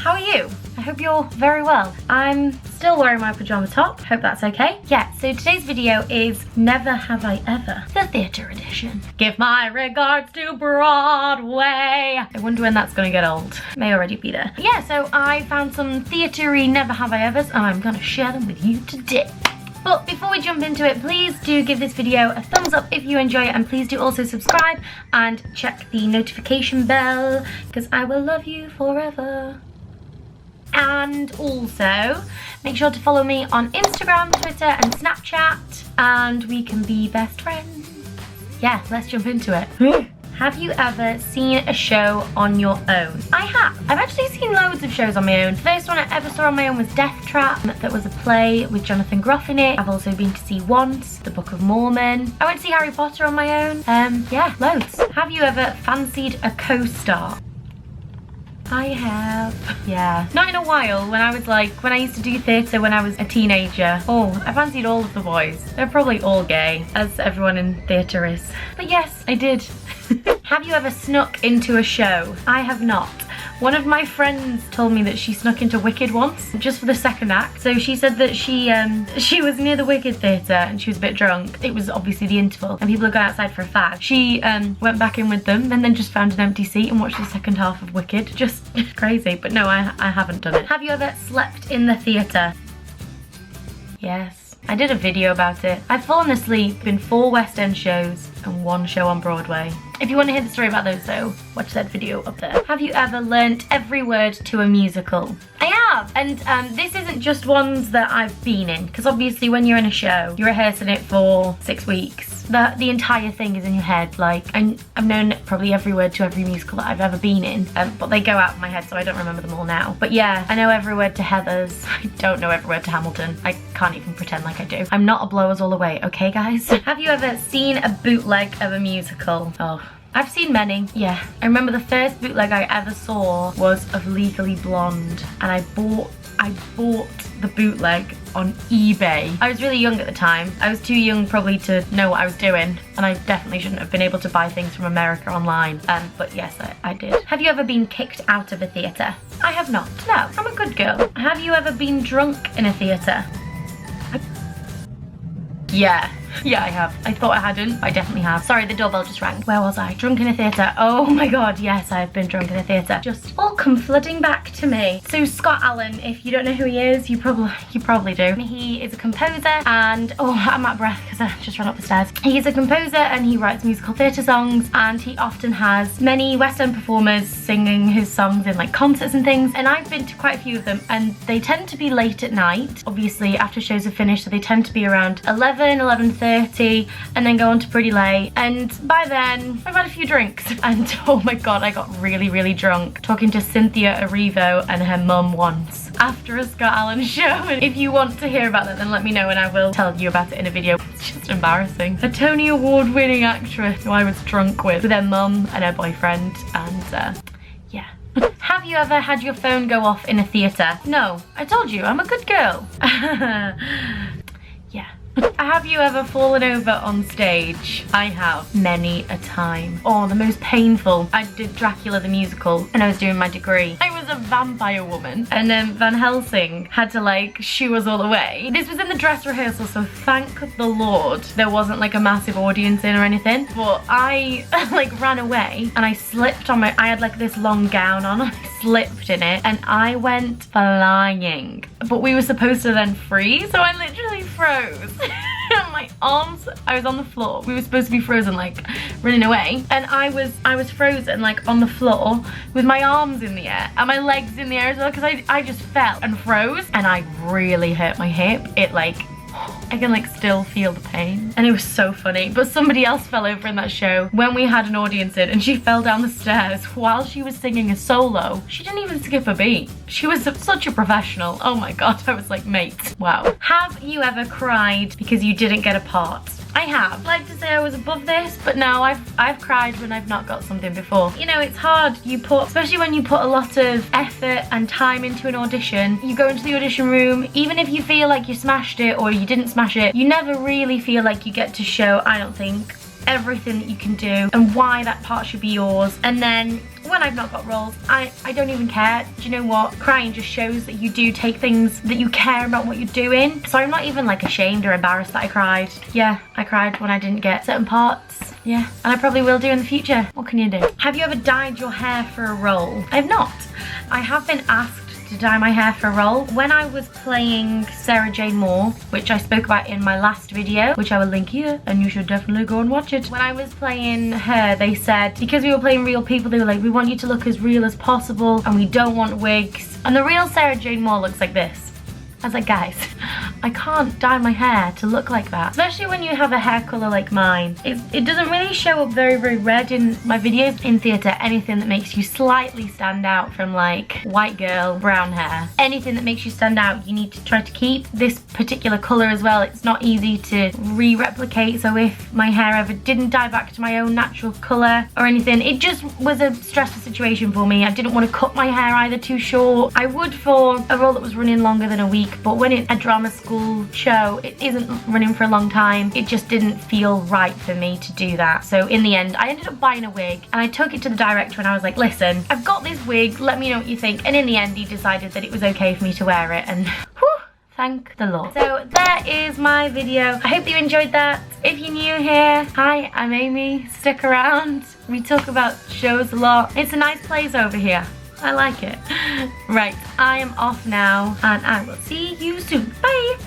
how are you? I hope you're very well. I'm still wearing my pajama top, hope that's okay. Yeah, so today's video is Never Have I Ever, the theatre edition. Give my regards to Broadway. I wonder when that's gonna get old. May already be there. Yeah, so I found some theatre-y Never Have I Evers and I'm gonna share them with you today. But before we jump into it, please do give this video a thumbs up if you enjoy it, and please do also subscribe and check the notification bell because I will love you forever. And also make sure to follow me on Instagram, Twitter and Snapchat and we can be best friends. Yeah, let's jump into it. Have you ever seen a show on your own? I have. I've actually seen loads of shows on my own. The first one I ever saw on my own was Death Trap. That was a play with Jonathan Groff in it. I've also been to see Once, The Book of Mormon. I went to see Harry Potter on my own. Yeah, loads. Have you ever fancied a co-star? I have. Yeah. Not in a while. When I used to do theatre when I was a teenager. Oh, I fancied all of the boys. They're probably all gay, as everyone in theatre is. But yes, I did. Have you ever snuck into a show? I have not. One of my friends told me that she snuck into Wicked once, just for the second act. So she said that she was near the Wicked theatre and she was a bit drunk. It was obviously the interval and people had gone outside for a fag. She went back in with them and then just found an empty seat and watched the second half of Wicked. Just crazy, but no, I haven't done it. Have you ever slept in the theatre? Yes. I did a video about it. I've fallen asleep in 4 West End shows and 1 show on Broadway. If you want to hear the story about those though, watch that video up there. Have you ever learnt every word to a musical? I have, and this isn't just ones that I've been in, because obviously when you're in a show, you're rehearsing it for 6 weeks. The entire thing is in your head. Like, I've known probably every word to every musical that I've ever been in, but they go out of my head so I don't remember them all now. But yeah, I know every word to Heathers. I don't know every word to Hamilton. I can't even pretend like I do. I'm not a blowers all the way, okay guys? Have you ever seen a bootleg of a musical? Oh. I've seen many, yeah. I remember the first bootleg I ever saw was of Legally Blonde and I bought the bootleg on eBay. I was really young at the time. I was too young probably to know what I was doing and I definitely shouldn't have been able to buy things from America online. But yes, I did. Have you ever been kicked out of a theatre? I have not. No, I'm a good girl. Have you ever been drunk in a theatre? Yeah, I have. I thought I hadn't, but I definitely have. Sorry, the doorbell just rang. Where was I? Drunk in a theatre. Oh my god, yes, I've been drunk in a theatre. Just all come flooding back to me. So Scott Allen, if you don't know who he is, you probably do. He is a composer and, oh, I'm out of breath because I just ran up the stairs. He's a composer and he writes musical theatre songs and he often has many West End performers singing his songs in like concerts and things, and I've been to quite a few of them and they tend to be late at night, obviously after shows are finished, so they tend to be around 11:30 and then go on to pretty late, and by then I've had a few drinks and oh my god, I got really drunk talking to Cynthia Erivo and her mum once after a Scott Allen show. And if you want to hear about that then let me know and I will tell you about it in a video. It's just embarrassing. A Tony Award winning actress who I was drunk with her mum and her boyfriend, and yeah. Have you ever had your phone go off in a theatre? No, I told you, I'm a good girl. Yeah. Have you ever fallen over on stage? I have, many a time. Oh, the most painful. I did Dracula the musical and I was doing my degree. I was a vampire woman and then Van Helsing had to like shoo us all away. This was in the dress rehearsal, so thank the Lord there wasn't like a massive audience in or anything. But I like ran away and I slipped on I had like this long gown on, I slipped in it and I went flying. But we were supposed to then freeze, so I literally froze. My arms, I was on the floor. We were supposed to be frozen, like running away, and I was frozen like on the floor with my arms in the air and my legs in the air as well, because I just fell and froze and I really hurt my hip. It like, I can like still feel the pain and it was so funny. But somebody else fell over in that show when we had an audience in and she fell down the stairs while she was singing a solo. She didn't even skip a beat. She was such a professional. Oh my god, I was like, mate, wow. Have you ever cried because you didn't get a part? I have. I'd like to say I was above this, but no, I've cried when I've not got something before. You know, it's hard. Especially when you put a lot of effort and time into an audition, you go into the audition room, even if you feel like you smashed it or you didn't smash it, you never really feel like you get to show, I don't think, everything that you can do and why that part should be yours. And then when I've not got roles, I don't even care. Do you know what? Crying just shows that you do take things, that you care about what you're doing. So I'm not even like ashamed or embarrassed that I cried. Yeah, I cried when I didn't get certain parts. Yeah, and I probably will do in the future. What can you do? Have you ever dyed your hair for a role? I have not. I have been asked to dye my hair for a role. When I was playing Sarah Jane Moore, which I spoke about in my last video, which I will link here, and you should definitely go and watch it. When I was playing her, they said, because we were playing real people, they were like, we want you to look as real as possible, and we don't want wigs. And the real Sarah Jane Moore looks like this. I was like, guys, I can't dye my hair to look like that. Especially when you have a hair colour like mine. It doesn't really show up very, very red in my videos. In theatre, anything that makes you slightly stand out from like white girl, brown hair. Anything that makes you stand out, you need to try to keep this particular colour as well. It's not easy to re-replicate. So if my hair ever didn't dye back to my own natural colour or anything, it just was a stressful situation for me. I didn't want to cut my hair either too short. I would for a role that was running longer than a week. But when it's a drama school show, it isn't running for a long time. It just didn't feel right for me to do that. So in the end, I ended up buying a wig and I took it to the director and I was like, listen, I've got this wig, let me know what you think. And in the end, he decided that it was okay for me to wear it, and whew, thank the Lord. So there is my video. I hope that you enjoyed that. If you're new here, hi, I'm Amy. Stick around. We talk about shows a lot. It's a nice place over here. I like it. Right, I am off now and I will see you soon. Bye!